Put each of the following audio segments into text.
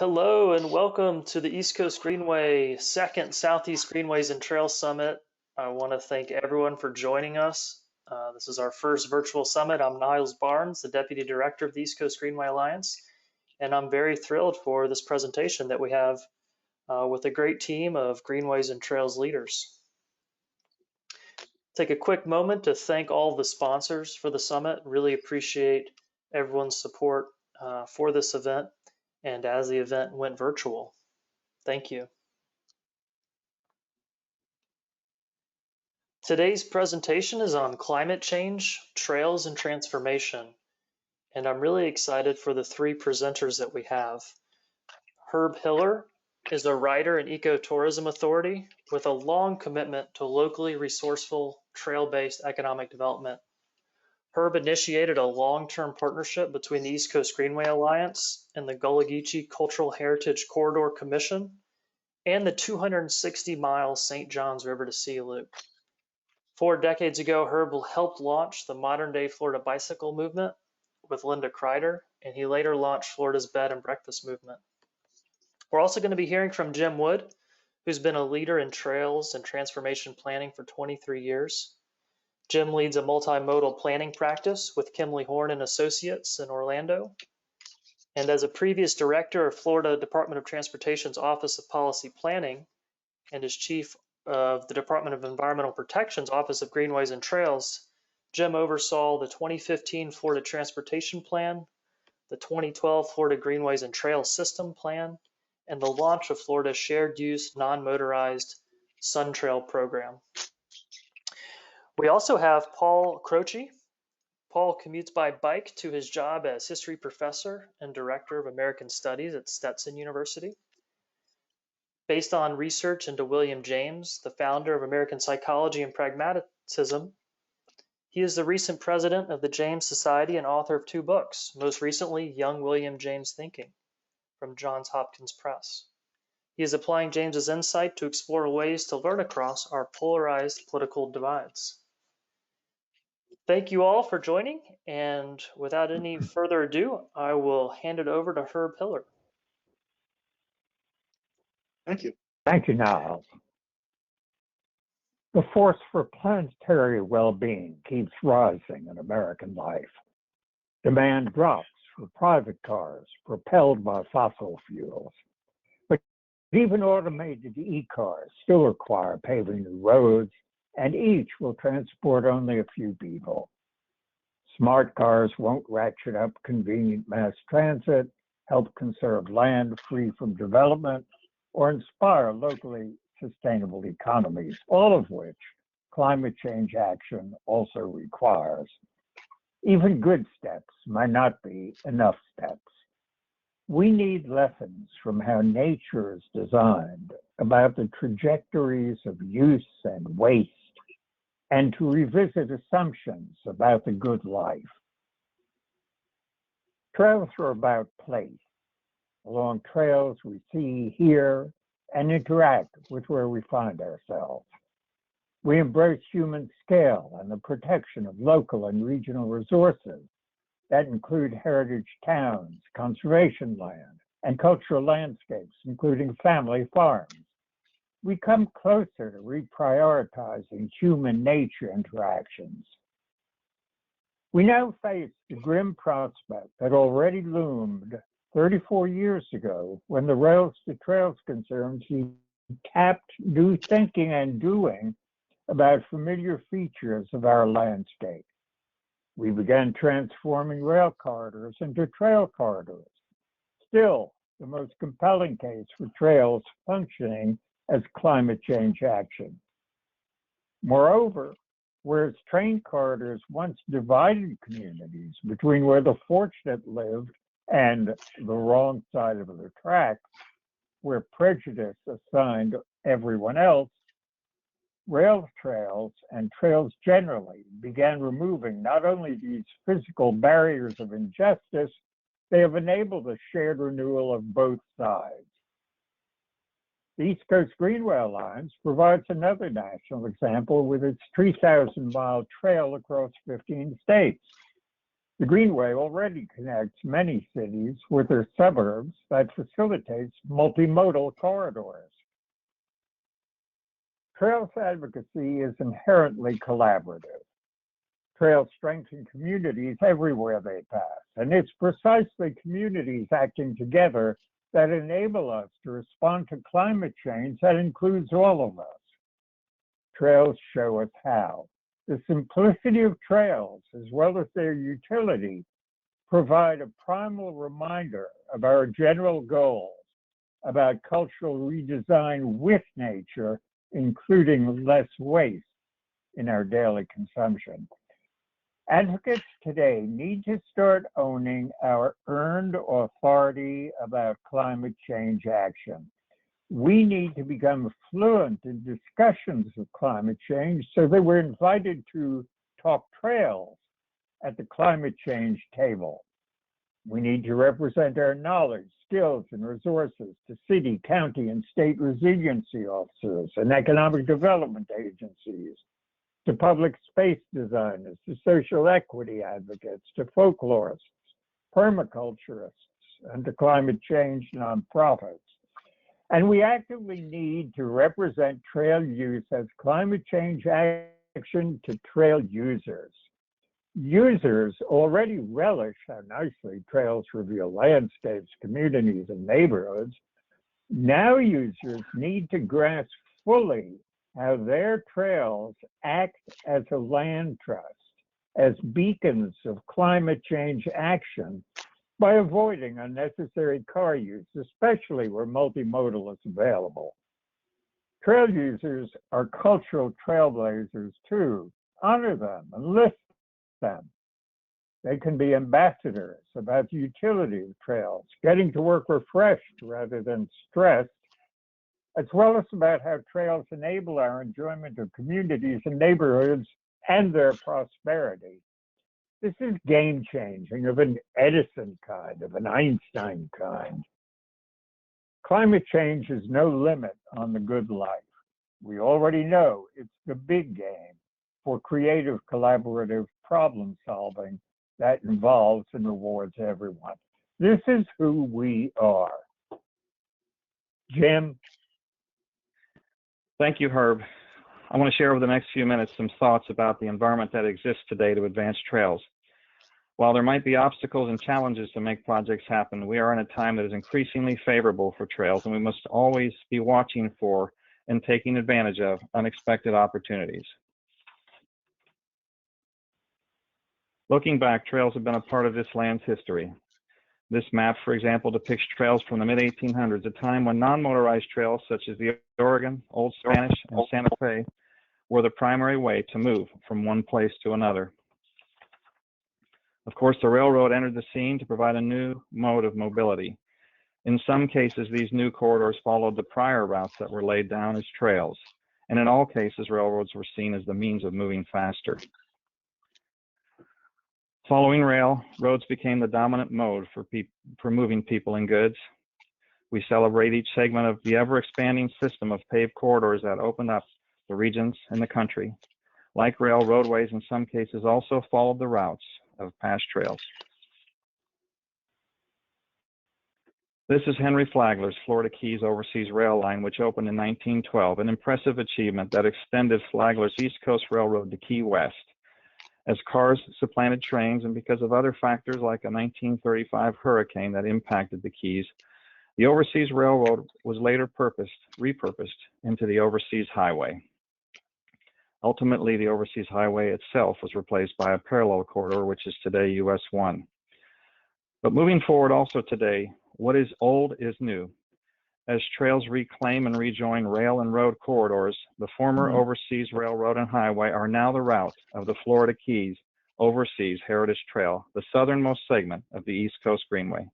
Hello and welcome to the East Coast Greenway second Southeast Greenways and Trails Summit. I want to thank everyone for joining us. This is our first virtual summit. I'm Niles Barnes, the Deputy Director of the East Coast Greenway Alliance, and I'm very thrilled for this presentation that we have with a great team of Greenways and Trails leaders. Take a quick moment to thank all the sponsors for the summit. Really appreciate everyone's support for this event and as the event went virtual. Thank you. Today's presentation is on climate change, trails, and transformation, and I'm really excited for the three presenters that we have. Herb Hiller is a writer and ecotourism authority with a long commitment to locally resourceful, trail-based economic development. Herb initiated a long-term partnership between the East Coast Greenway Alliance and the Gullah Geechee Cultural Heritage Corridor Commission and the 260-mile St. Johns River to Sea Loop. 4 decades ago, Herb helped launch the modern-day Florida bicycle movement with Linda Kreider, and he later launched Florida's bed and breakfast movement. We're also going to be hearing from Jim Wood, who's been a leader in trails and transformation planning for 23 years. Jim leads a multimodal planning practice with Kimley Horn and Associates in Orlando. And as a previous director of Florida Department of Transportation's Office of Policy Planning and as chief of the Department of Environmental Protection's Office of Greenways and Trails, Jim oversaw the 2015 Florida Transportation Plan, the 2012 Florida Greenways and Trails System Plan, and the launch of Florida's shared use non-motorized Sun Trail program. We also have Paul Croce. Paul commutes by bike to his job as history professor and director of American Studies at Stetson University. Based on research into William James, the founder of American Psychology and Pragmatism, he is the recent president of the James Society and author of 2 books, most recently Young William James Thinking from Johns Hopkins Press. He is applying James's insight to explore ways to learn across our polarized political divides. Thank you all for joining, and without any further ado, I will hand it over to Herb Hiller. Thank you. Thank you, Niles. The force for planetary well-being keeps rising in American life. Demand drops for private cars propelled by fossil fuels. But even automated e-cars still require paving new roads, and each will transport only a few people. Smart cars won't ratchet up convenient mass transit, help conserve land free from development, or inspire locally sustainable economies, all of which climate change action also requires. Even good steps might not be enough steps. We need lessons from how nature is designed about the trajectories of use and waste, and to revisit assumptions about the good life. Trails are about place. Along trails, we see, hear, and interact with where we find ourselves. We embrace human scale and the protection of local and regional resources that include heritage towns, conservation land, and cultural landscapes, including family farms. We come closer to reprioritizing human-nature interactions. We now face the grim prospect that already loomed 34 years ago when the Rails to Trails Conservancy tapped new thinking and doing about familiar features of our landscape. We began transforming rail corridors into trail corridors. Still, the most compelling case for trails functioning as climate change action. Moreover, whereas train corridors once divided communities between where the fortunate lived and the wrong side of the tracks, where prejudice assigned everyone else, rail trails and trails generally began removing not only these physical barriers of injustice, they have enabled a shared renewal of both sides. The East Coast Greenway Alliance provides another national example with its 3,000-mile trail across 15 states. The Greenway already connects many cities with their suburbs that facilitates multimodal corridors. Trails advocacy is inherently collaborative. Trails strengthen communities everywhere they pass, and it's precisely communities acting together that enable us to respond to climate change that includes all of us. Trails show us how. The simplicity of trails, as well as their utility, provide a primal reminder of our general goals about cultural redesign with nature, including less waste in our daily consumption. Advocates today need to start owning our earned authority about climate change action. We need to become fluent in discussions of climate change so that we're invited to talk trails at the climate change table. We need to represent our knowledge, skills, and resources to city, county, and state resiliency officers and economic development agencies, to public space designers, to social equity advocates, to folklorists, permaculturists, and to climate change nonprofits. And we actively need to represent trail use as climate change action to trail users. Users already relish how nicely trails reveal landscapes, communities, and neighborhoods. Now users need to grasp fully how their trails act as a land trust, as beacons of climate change action, by avoiding unnecessary car use, especially where multimodal is available. Trail users are cultural trailblazers too. Honor them and list them. They can be ambassadors about the utility of trails, getting to work refreshed rather than stressed, as well as about how trails enable our enjoyment of communities and neighborhoods and their prosperity. This is game-changing of an Edison kind, of an Einstein kind. Climate change is no limit on the good life. We already know it's the big game for creative, collaborative problem solving that involves and rewards everyone. This is who we are. Jim? Thank you, Herb. I want to share over the next few minutes some thoughts about the environment that exists today to advance trails. While there might be obstacles and challenges to make projects happen, we are in a time that is increasingly favorable for trails, and we must always be watching for and taking advantage of unexpected opportunities. Looking back, trails have been a part of this land's history. This map, for example, depicts trails from the mid-1800s, a time when non-motorized trails such as the Oregon, Old Spanish, and Santa Fe were the primary way to move from one place to another. Of course, the railroad entered the scene to provide a new mode of mobility. In some cases, these new corridors followed the prior routes that were laid down as trails, and in all cases, railroads were seen as the means of moving faster. Following rail, roads became the dominant mode for moving people and goods. We celebrate each segment of the ever-expanding system of paved corridors that opened up the regions in the country. Like rail, roadways in some cases also followed the routes of past trails. This is Henry Flagler's Florida Keys Overseas Rail Line, which opened in 1912, an impressive achievement that extended Flagler's East Coast Railroad to Key West. As cars supplanted trains and because of other factors like a 1935 hurricane that impacted the Keys, the Overseas Railroad was later repurposed into the Overseas Highway. Ultimately, the Overseas Highway itself was replaced by a parallel corridor, which is today US 1. But moving forward also today, what is old is new. As trails reclaim and rejoin rail and road corridors, the former Overseas Railroad and Highway are now the route of the Florida Keys Overseas Heritage Trail, the southernmost segment of the East Coast Greenway.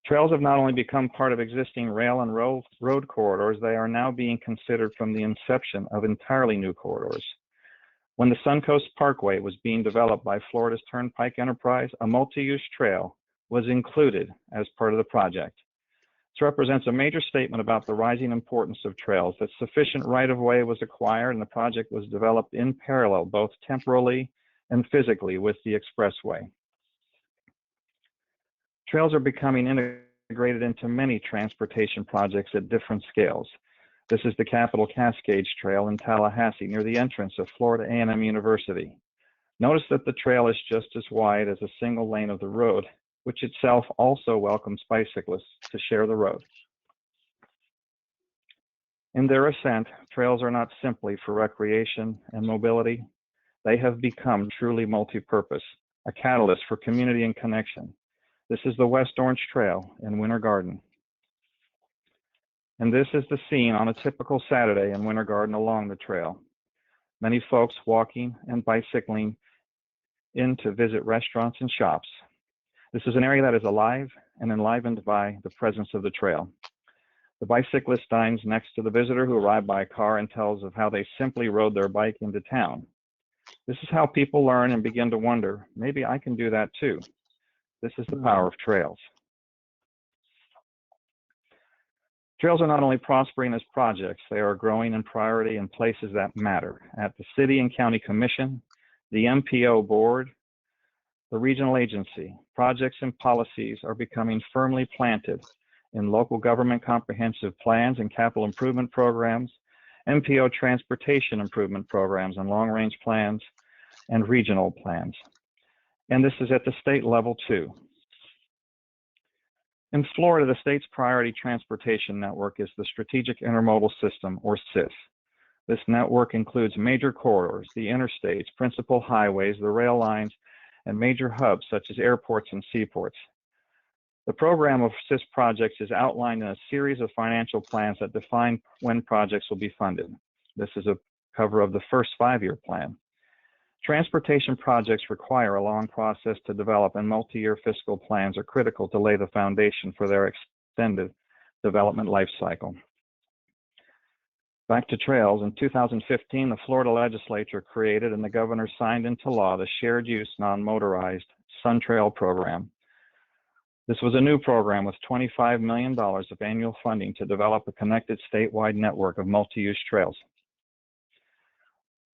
Trails have not only become part of existing rail and road corridors, they are now being considered from the inception of entirely new corridors. When the Suncoast Parkway was being developed by Florida's Turnpike Enterprise, a multi-use trail was included as part of the project. This represents a major statement about the rising importance of trails, that sufficient right-of-way was acquired and the project was developed in parallel, both temporally and physically with the expressway. Trails are becoming integrated into many transportation projects at different scales. This is the Capitol Cascades Trail in Tallahassee near the entrance of Florida A&M University. Notice that the trail is just as wide as a single lane of the road, which itself also welcomes bicyclists to share the road. In their ascent, trails are not simply for recreation and mobility. They have become truly multi-purpose, a catalyst for community and connection. This is the West Orange Trail in Winter Garden. And this is the scene on a typical Saturday in Winter Garden along the trail. Many folks walking and bicycling in to visit restaurants and shops. This is an area that is alive and enlivened by the presence of the trail. The bicyclist dines next to the visitor who arrived by car and tells of how they simply rode their bike into town. This is how people learn and begin to wonder, maybe I can do that too. This is the power of trails. Trails are not only prospering as projects, they are growing in priority in places that matter. At the City and County Commission, the MPO Board, the regional agency, projects and policies are becoming firmly planted in local government comprehensive plans and capital improvement programs, MPO transportation improvement programs and long-range plans, and regional plans. And this is at the state level too. In Florida, the state's priority transportation network is the Strategic Intermodal System, or SIS. This network includes major corridors, the interstates, principal highways, the rail lines, and major hubs such as airports and seaports. The program of SIS projects is outlined in a series of financial plans that define when projects will be funded. This is a cover of the first 5-year plan. Transportation projects require a long process to develop, and multi-year fiscal plans are critical to lay the foundation for their extended development life cycle. Back to trails, in 2015, the Florida legislature created and the governor signed into law the Shared Use Non-Motorized Sun Trail Program. This was a new program with $25 million of annual funding to develop a connected statewide network of multi-use trails.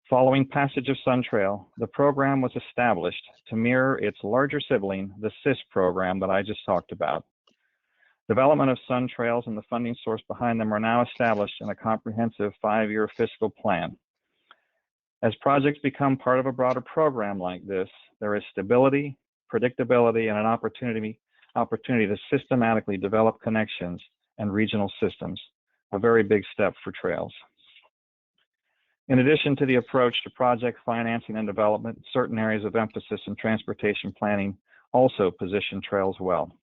Following passage of Sun Trail, the program was established to mirror its larger sibling, the SIS program that I just talked about. Development of Sun Trails and the funding source behind them are now established in a comprehensive 5-year fiscal plan. As projects become part of a broader program like this, there is stability, predictability, and an opportunity to systematically develop connections and regional systems, a very big step for trails. In addition to the approach to project financing and development, certain areas of emphasis in transportation planning also position trails well.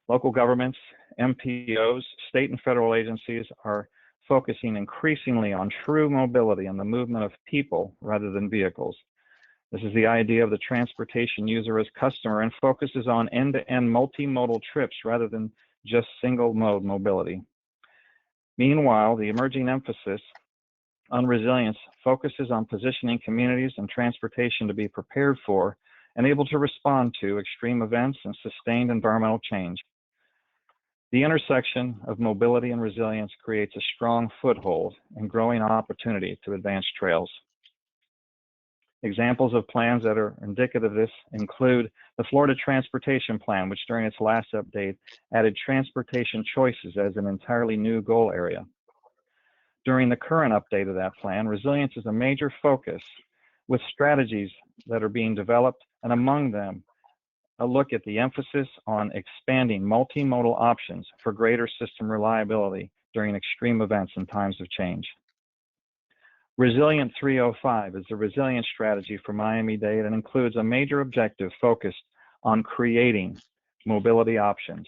Local governments, MPOs, state and federal agencies are focusing increasingly on true mobility and the movement of people rather than vehicles. This is the idea of the transportation user as customer and focuses on end-to-end multimodal trips rather than just single-mode mobility. Meanwhile, the emerging emphasis on resilience focuses on positioning communities and transportation to be prepared for and able to respond to extreme events and sustained environmental change. The intersection of mobility and resilience creates a strong foothold and growing opportunity to advance trails. Examples of plans that are indicative of this include the Florida Transportation Plan, which during its last update added transportation choices as an entirely new goal area. During the current update of that plan, resilience is a major focus with strategies that are being developed, and among them, a look at the emphasis on expanding multimodal options for greater system reliability during extreme events and times of change. Resilient 305 is the resilience strategy for Miami-Dade and includes a major objective focused on creating mobility options.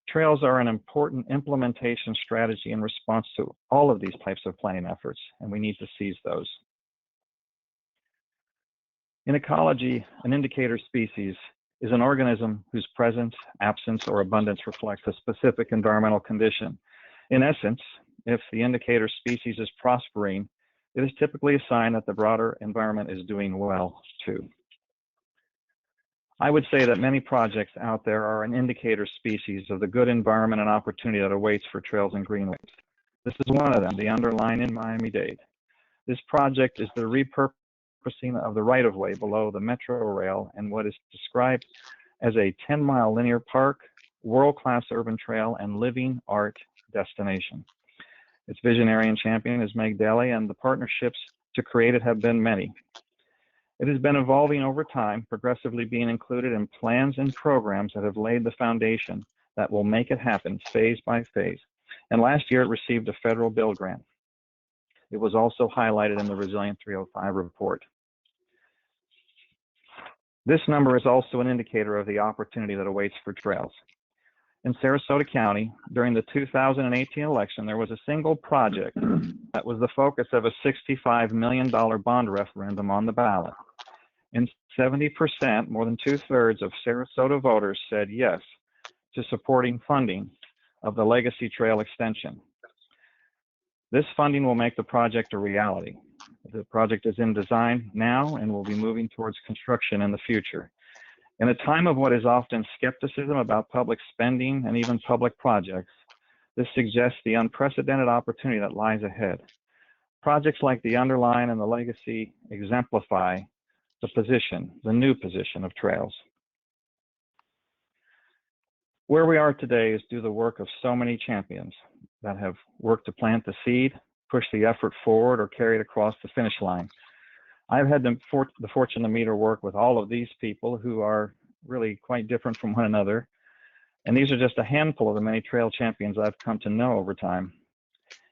Trails are an important implementation strategy in response to all of these types of planning efforts, and we need to seize those. In ecology, an indicator species is an organism whose presence, absence, or abundance reflects a specific environmental condition. In essence, if the indicator species is prospering, it is typically a sign that the broader environment is doing well too. I would say that many projects out there are an indicator species of the good environment and opportunity that awaits for trails and greenways. This is one of them, the underline in Miami-Dade. This project is the repurposing repurposing of the right-of-way below the metro rail and what is described as a 10-mile linear park, world-class urban trail, and living art destination. Its visionary and champion is Meg Daly, and the partnerships to create it have been many. It has been evolving over time, progressively being included in plans and programs that have laid the foundation that will make it happen phase by phase. And last year it received a federal build grant. It was also highlighted in the Resilient 305 report. This number is also an indicator of the opportunity that awaits for trails. In Sarasota County, during the 2018 election, there was a single project that was the focus of a $65 million bond referendum on the ballot. And 70%, more than 2/3 of Sarasota voters said yes to supporting funding of the Legacy Trail extension. This funding will make the project a reality. The project is in design now and will be moving towards construction in the future. In a time of what is often skepticism about public spending and even public projects, this suggests the unprecedented opportunity that lies ahead. Projects like the Underline and the Legacy exemplify the new position of trails. Where we are today is due to the work of so many champions that have worked to plant the seed, push the effort forward, or carry it across the finish line. I've had the fortune to meet or work with all of these people who are really quite different from one another. And these are just a handful of the many trail champions I've come to know over time.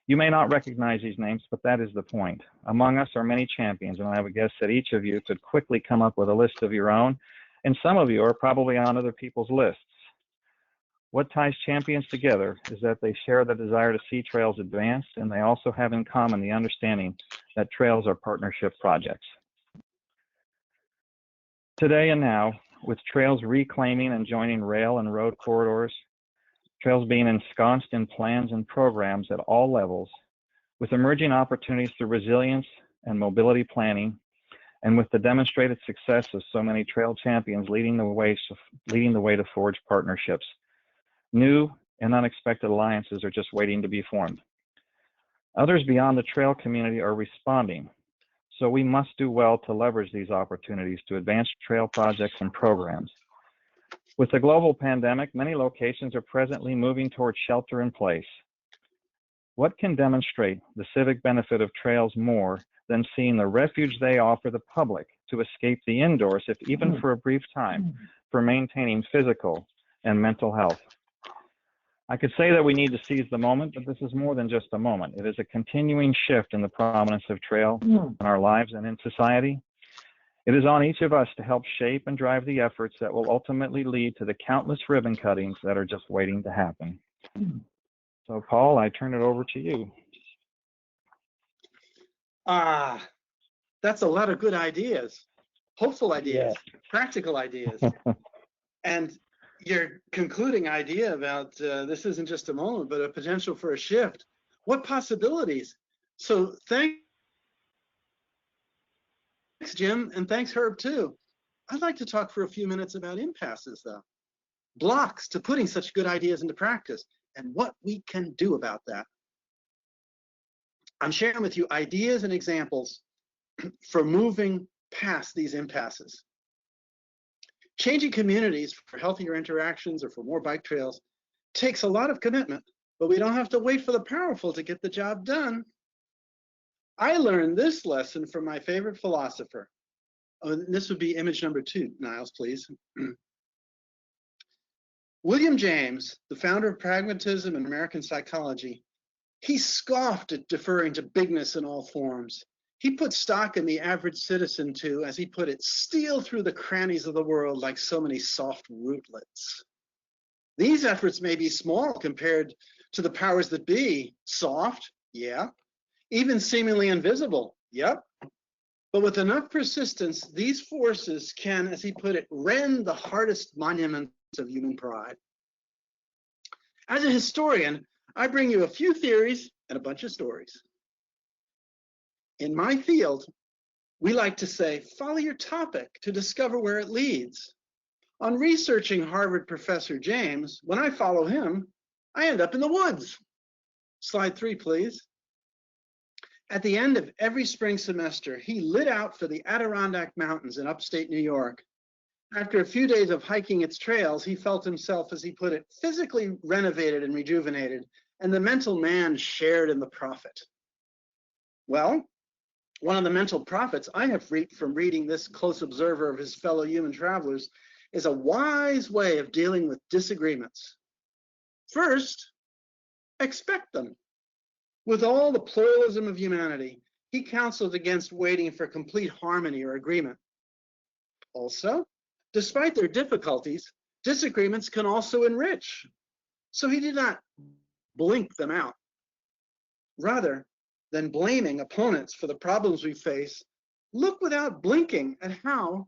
You may not recognize these names, but that is the point. Among us are many champions, and I would guess that each of you could quickly come up with a list of your own, and some of you are probably on other people's lists. What ties champions together is that they share the desire to see trails advance, and they also have in common the understanding that trails are partnership projects. Today and now, with trails reclaiming and joining rail and road corridors, trails being ensconced in plans and programs at all levels, with emerging opportunities through resilience and mobility planning, and with the demonstrated success of so many trail champions leading the way to forge partnerships, new and unexpected alliances are just waiting to be formed. Others beyond the trail community are responding, so we must do well to leverage these opportunities to advance trail projects and programs. With the global pandemic, many locations are presently moving towards shelter in place. What can demonstrate the civic benefit of trails more than seeing the refuge they offer the public to escape the indoors, if even for a brief time, for maintaining physical and mental health? I could say that we need to seize the moment, but this is more than just a moment. It is a continuing shift in the prominence of trail in our lives and in society. It is on each of us to help shape and drive the efforts that will ultimately lead to the countless ribbon cuttings that are just waiting to happen. So, Paul, I turn it over to you. That's a lot of good ideas, hopeful ideas, Yes. practical ideas. And your concluding idea about this isn't just a moment, but a potential for a shift. What possibilities? So thanks, Jim, and thanks, Herb, too. I'd like to talk for a few minutes about impasses, though. Blocks to putting such good ideas into practice and what we can do about that. I'm sharing with you ideas and examples for moving past these impasses. Changing communities for healthier interactions or for more bike trails takes a lot of commitment, but we don't have to wait for the powerful to get the job done. I learned this lesson from my favorite philosopher. This would be image number 2, Niles, please. William James, the founder of pragmatism and American psychology, he scoffed at deferring to bigness in all forms. He put stock in the average citizen to, as he put it, steal through the crannies of the world like so many soft rootlets. These efforts may be small compared to the powers that be. Soft, yeah. Even seemingly invisible, yep. But with enough persistence, these forces can, as he put it, rend the hardest monuments of human pride. As a historian, I bring you a few theories and a bunch of stories. In my field, we like to say, follow your topic to discover where it leads. On researching Harvard professor James, when I follow him, I end up in the woods. Slide 3, please. At the end of every spring semester, he lit out for the Adirondack Mountains in upstate New York. After a few days of hiking its trails, he felt himself, as he put it, physically renovated and rejuvenated, and the mental man shared in the profit. Well, one of the mental profits I have reaped from reading this close observer of his fellow human travelers is a wise way of dealing with disagreements. First, expect them. With all the pluralism of humanity, he counseled against waiting for complete harmony or agreement. Also, despite their difficulties, disagreements can also enrich. So he did not blink them out. Rather than blaming opponents for the problems we face, look without blinking at how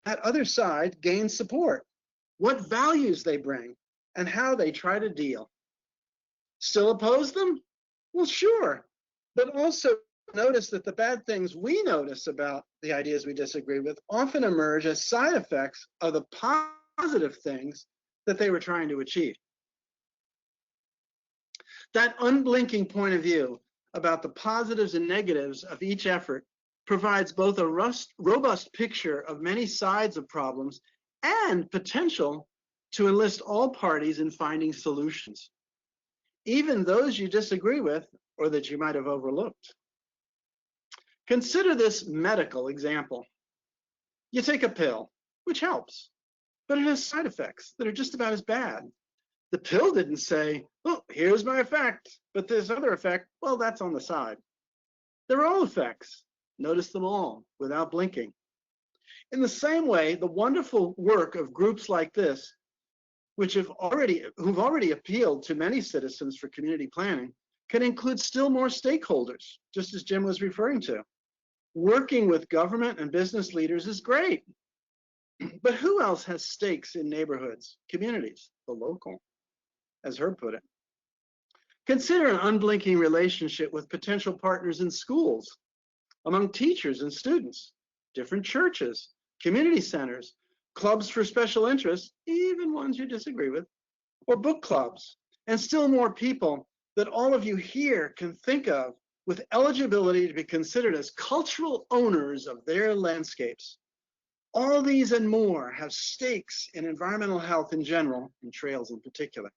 that other side gains support, what values they bring, and how they try to deal. Still oppose them? Well, sure, but also notice that the bad things we notice about the ideas we disagree with often emerge as side effects of the positive things that they were trying to achieve. That unblinking point of view about the positives and negatives of each effort provides both a robust picture of many sides of problems and potential to enlist all parties in finding solutions, even those you disagree with or that you might have overlooked. Consider this medical example. You take a pill, which helps, but it has side effects that are just about as bad. The pill didn't say, oh, here's my effect, but this other effect, well, that's on the side. They're all effects. Notice them all without blinking. In the same way, the wonderful work of groups like this, who've already appealed to many citizens for community planning, can include still more stakeholders, just as Jim was referring to. Working with government and business leaders is great, but who else has stakes in neighborhoods, communities, the local, as Herb put it? Consider an unblinking relationship with potential partners in schools, among teachers and students, different churches, community centers, clubs for special interests, even ones you disagree with, or book clubs, and still more people that all of you here can think of with eligibility to be considered as cultural owners of their landscapes. All these and more have stakes in environmental health in general, and trails in particular.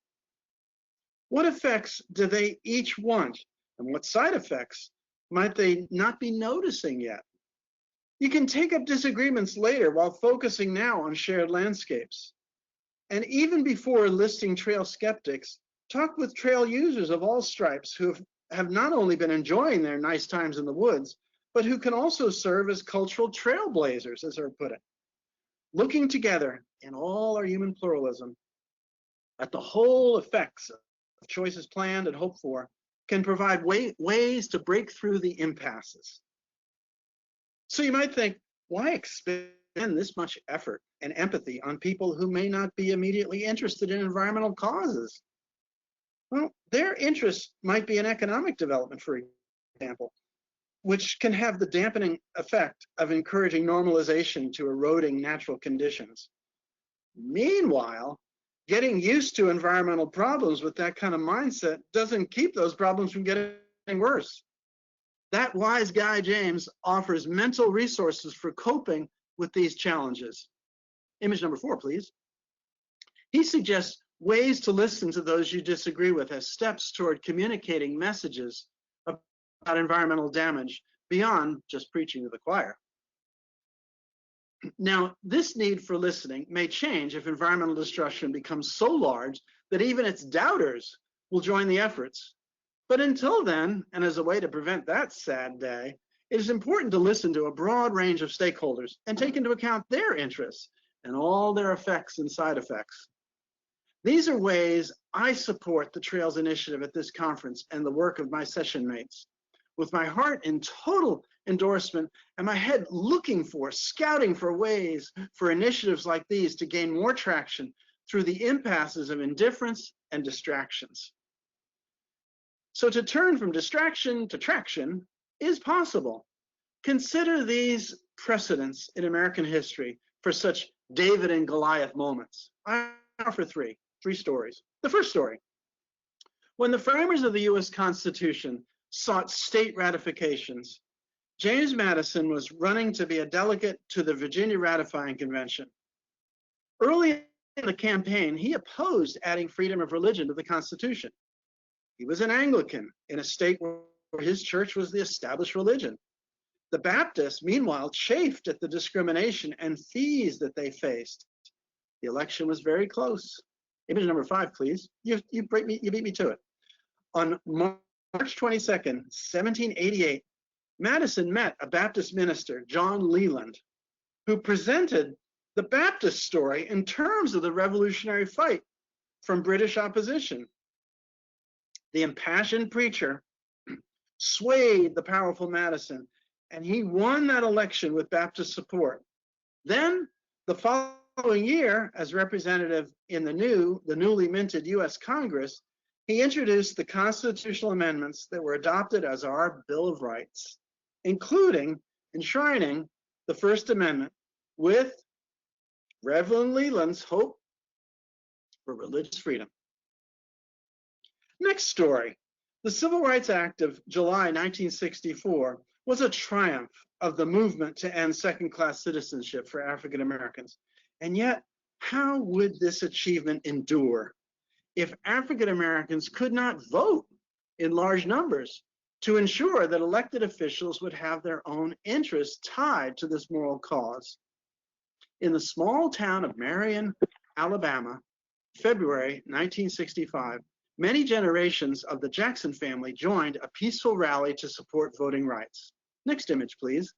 What effects do they each want, and what side effects might they not be noticing yet? You can take up disagreements later while focusing now on shared landscapes. And even before listing trail skeptics, talk with trail users of all stripes who have not only been enjoying their nice times in the woods, but who can also serve as cultural trailblazers, as Herb put it. Looking together in all our human pluralism at the whole effects of choices planned and hoped for can provide ways to break through the impasses. So you might think, why expend this much effort and empathy on people who may not be immediately interested in environmental causes? Well, their interest might be in economic development, for example, which can have the dampening effect of encouraging normalization to eroding natural conditions. Meanwhile, getting used to environmental problems with that kind of mindset doesn't keep those problems from getting worse. That wise guy, James, offers mental resources for coping with these challenges. Image number 4, please. He suggests ways to listen to those you disagree with as steps toward communicating messages about environmental damage beyond just preaching to the choir. Now, this need for listening may change if environmental destruction becomes so large that even its doubters will join the efforts. But until then, and as a way to prevent that sad day, it is important to listen to a broad range of stakeholders and take into account their interests and all their effects and side effects. These are ways I support the Trails Initiative at this conference and the work of my session mates, with my heart in total endorsement and my head scouting for ways for initiatives like these to gain more traction through the impasses of indifference and distractions. So to turn from distraction to traction is possible. Consider these precedents in American history for such David and Goliath moments. I offer three stories. The first story: when the framers of the US Constitution sought state ratifications. James Madison was running to be a delegate to the Virginia Ratifying Convention. Early in the campaign, he opposed adding freedom of religion to the Constitution. He was an Anglican in a state where his church was the established religion. The Baptists, meanwhile, chafed at the discrimination and fees that they faced. The election was very close. Image number 5, please. You beat me to it. On March 22nd, 1788, Madison met a Baptist minister, John Leland, who presented the Baptist story in terms of the revolutionary fight from British opposition. The impassioned preacher swayed the powerful Madison, and he won that election with Baptist support. Then, the following year, as representative in the newly minted U.S. Congress, he introduced the constitutional amendments that were adopted as our Bill of Rights, including enshrining the First Amendment with Reverend Leland's hope for religious freedom. Next story. The Civil Rights Act of July 1964 was a triumph of the movement to end second-class citizenship for African Americans. And yet, how would this achievement endure if African Americans could not vote in large numbers to ensure that elected officials would have their own interests tied to this moral cause? In the small town of Marion, Alabama, February 1965, many generations of the Jackson family joined a peaceful rally to support voting rights. Next image, please.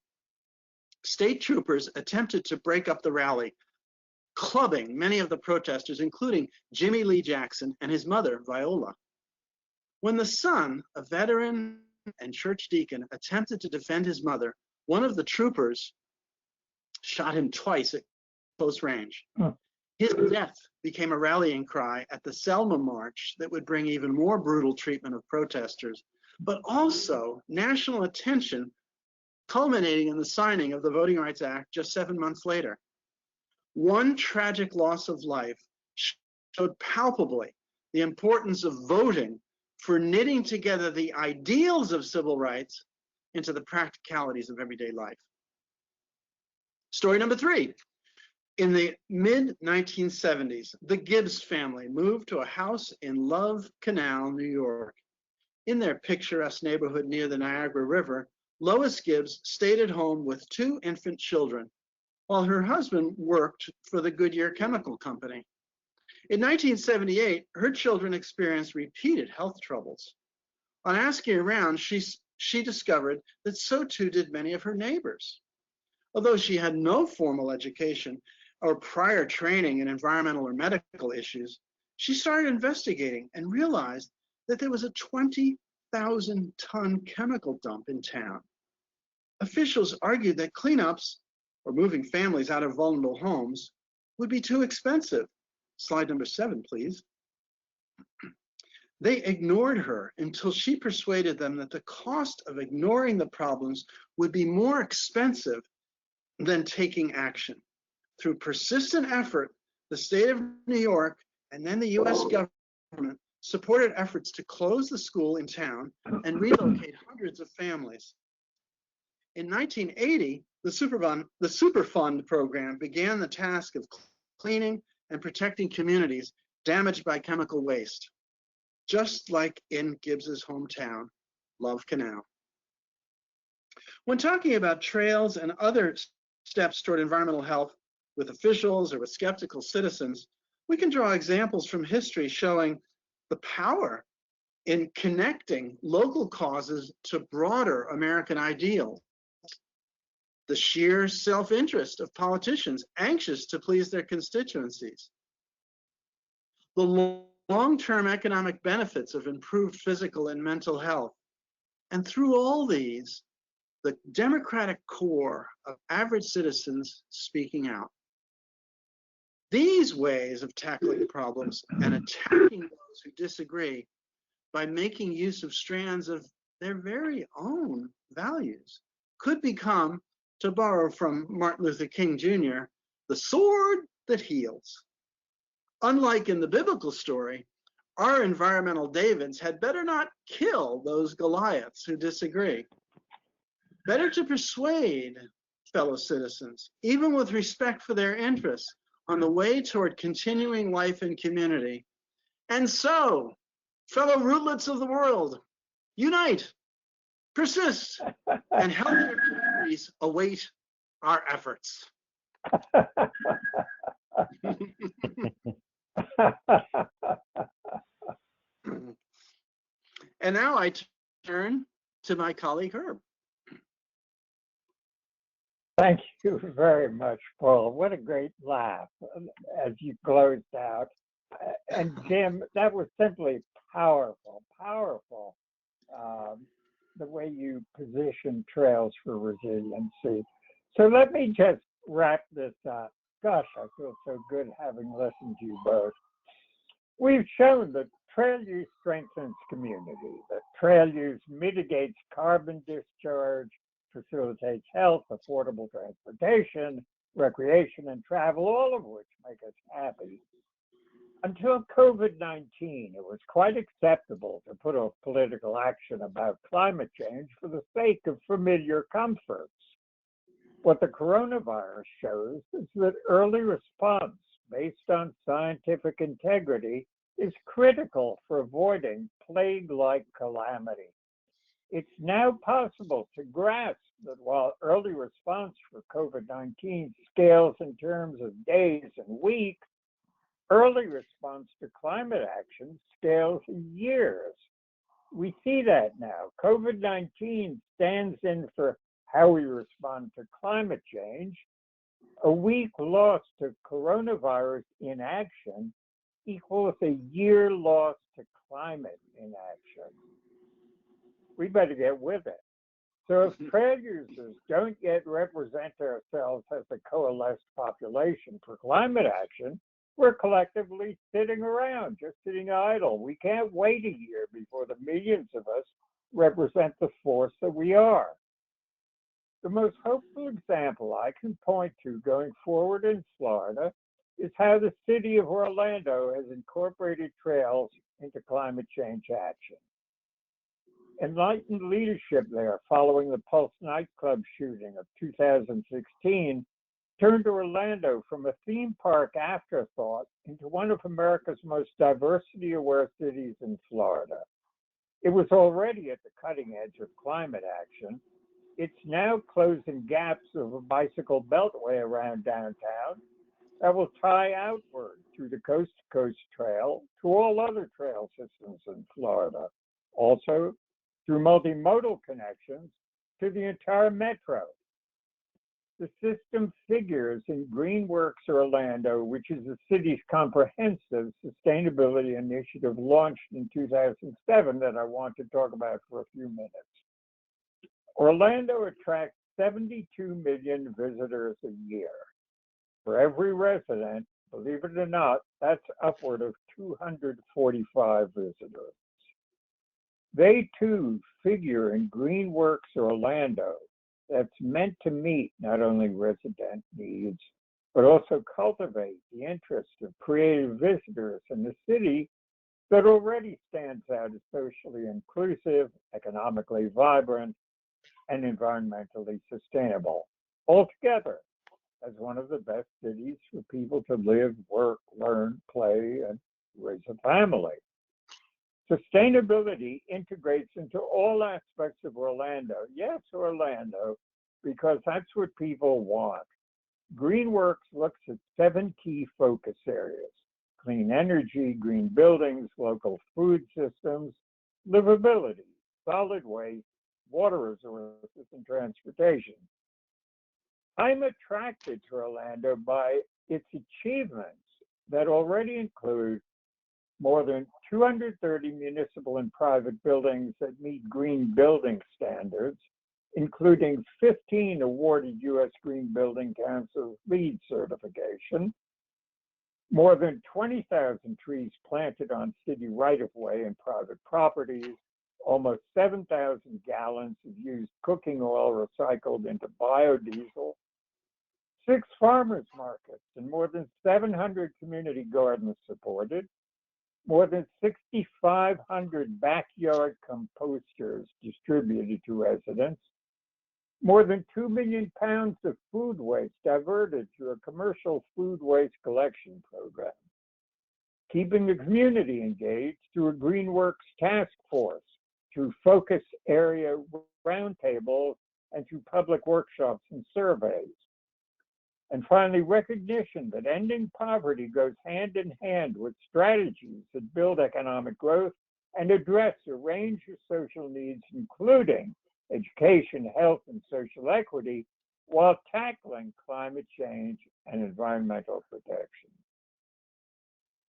State troopers attempted to break up the rally, clubbing many of the protesters, including Jimmy Lee Jackson and his mother, Viola. When the son, a veteran and church deacon, attempted to defend his mother, one of the troopers shot him twice at close range. His death became a rallying cry at the Selma March that would bring even more brutal treatment of protesters, but also national attention, culminating in the signing of the Voting Rights Act just 7 months later. One tragic loss of life showed palpably the importance of voting for knitting together the ideals of civil rights into the practicalities of everyday life. Story number 3. In the mid-1970s, the Gibbs family moved to a house in Love Canal, New York. In their picturesque neighborhood near the Niagara River, Lois Gibbs stayed at home with 2 infant children, while her husband worked for the Goodyear Chemical Company. In 1978, her children experienced repeated health troubles. On asking around, she discovered that so too did many of her neighbors. Although she had no formal education or prior training in environmental or medical issues, she started investigating and realized that there was a 20,000-ton chemical dump in town. Officials argued that cleanups, or moving families out of vulnerable homes, would be too expensive. Slide number 7, please. They ignored her until she persuaded them that the cost of ignoring the problems would be more expensive than taking action. Through persistent effort, the state of New York and then the US government supported efforts to close the school in town and relocate hundreds of families. In 1980, the Superfund program began the task of cleaning and protecting communities damaged by chemical waste, just like in Gibbs's hometown, Love Canal. When talking about trails and other steps toward environmental health with officials or with skeptical citizens, we can draw examples from history showing the power in connecting local causes to broader American ideals. The sheer self-interest of politicians anxious to please their constituencies. The long-term economic benefits of improved physical and mental health. And through all these, the democratic core of average citizens speaking out. These ways of tackling problems and attacking those who disagree by making use of strands of their very own values could become, to borrow from Martin Luther King Jr., the sword that heals. Unlike in the biblical story, Our environmental Davids had better not kill those Goliaths who disagree. Better to persuade fellow citizens, even with respect for their interests, on the way toward continuing life in community. And so, fellow rootlets of the world, unite, persist, and healthier communities await our efforts. And now I turn to my colleague Herb. Thank you very much, Paul. What a great laugh as you closed out. And Jim, that was simply powerful, powerful. The way you position trails for resiliency. So let me just wrap this up. Gosh, I feel so good having listened to you both. We've shown that trail use strengthens community, that trail use mitigates carbon discharge, facilitates health, affordable transportation, recreation, and travel, all of which make us happy. Until COVID-19, it was quite acceptable to put off political action about climate change for the sake of familiar comforts. What the coronavirus shows is that early response based on scientific integrity is critical for avoiding plague-like calamity. It's now possible to grasp that while early response for COVID-19 scales in terms of days and weeks, early response to climate action scales in years. We see that now. COVID-19 stands in for how we respond to climate change. A week lost to coronavirus inaction equals a year lost to climate inaction. We better get with it. So if trail users don't yet represent ourselves as a coalesced population for climate action, we're collectively sitting around, just sitting idle. We can't wait a year before the millions of us represent the force that we are. The most hopeful example I can point to going forward in Florida is how the city of Orlando has incorporated trails into climate change action. Enlightened leadership there, following the Pulse nightclub shooting of 2016, turned Orlando from a theme park afterthought into one of America's most diversity-aware cities in Florida. It was already at the cutting edge of climate action. It's now closing gaps of a bicycle beltway around downtown that will tie outward through the Coast to Coast Trail to all other trail systems in Florida. Also, through multimodal connections to the entire metro. The system figures in GreenWorks Orlando, which is the city's comprehensive sustainability initiative launched in 2007 that I want to talk about for a few minutes. Orlando attracts 72 million visitors a year. For every resident, believe it or not, that's upward of 245 visitors. They too figure in GreenWorks Orlando, that's meant to meet not only resident needs, but also cultivate the interest of creative visitors in the city that already stands out as socially inclusive, economically vibrant, and environmentally sustainable. Altogether, as one of the best cities for people to live, work, learn, play, and raise a family. Sustainability integrates into all aspects of Orlando. Yes, Orlando, because that's what people want. GreenWorks looks at 7 key focus areas: clean energy, green buildings, local food systems, livability, solid waste, water resources, and transportation. I'm attracted to Orlando by its achievements that already include more than 230 municipal and private buildings that meet green building standards, including 15 awarded U.S. Green Building Council LEED certification, more than 20,000 trees planted on city right-of-way and private properties, almost 7,000 gallons of used cooking oil recycled into biodiesel, 6 farmers markets and more than 700 community gardens supported, more than 6,500 backyard composters distributed to residents, more than 2 million pounds of food waste diverted to a commercial food waste collection program, keeping the community engaged through a Greenworks task force, through focus area roundtables, and through public workshops and surveys. And finally, recognition that ending poverty goes hand in hand with strategies that build economic growth and address a range of social needs, including education, health, and social equity, while tackling climate change and environmental protection.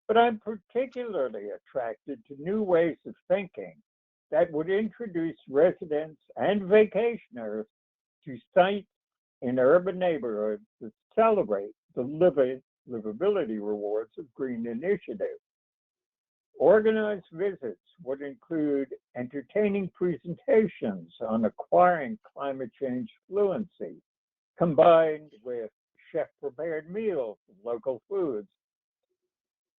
But I'm particularly attracted to new ways of thinking that would introduce residents and vacationers to sites in urban neighborhoods that celebrate the livability rewards of green initiatives. Organized visits would include entertaining presentations on acquiring climate change fluency, combined with chef-prepared meals and local foods.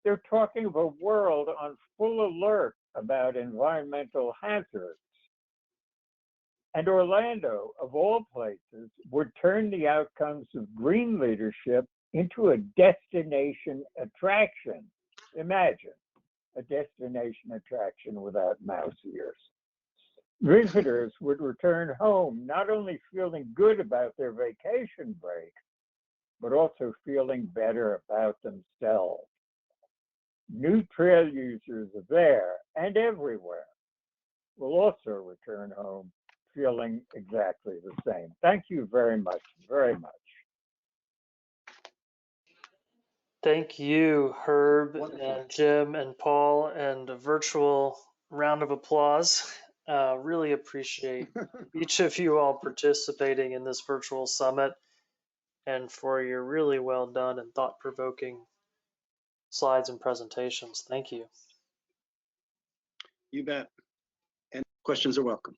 They're talking of a world on full alert about environmental hazards. And Orlando, of all places, would turn the outcomes of green leadership into a destination attraction. Imagine a destination attraction without mouse ears. Visitors would return home not only feeling good about their vacation break, but also feeling better about themselves. New trail users there and everywhere will also return home feeling exactly the same. Thank you very much, very much. Thank you, Herb Wonderful. and Jim and Paul, and a virtual round of applause. Really appreciate each of you all participating in this virtual summit and for your really well done and thought-provoking slides and presentations. Thank you. You bet. And questions are welcome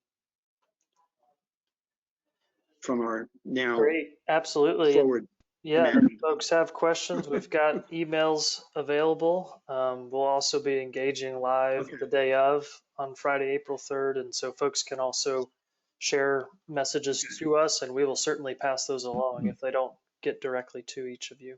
from our now Great, absolutely. forward. Yeah, Command. if folks have questions, we've got emails available. We'll also be engaging live Okay. the day of on Friday, April 3rd. And so folks can also share messages to us, and we will certainly pass those along if they don't get directly to each of you.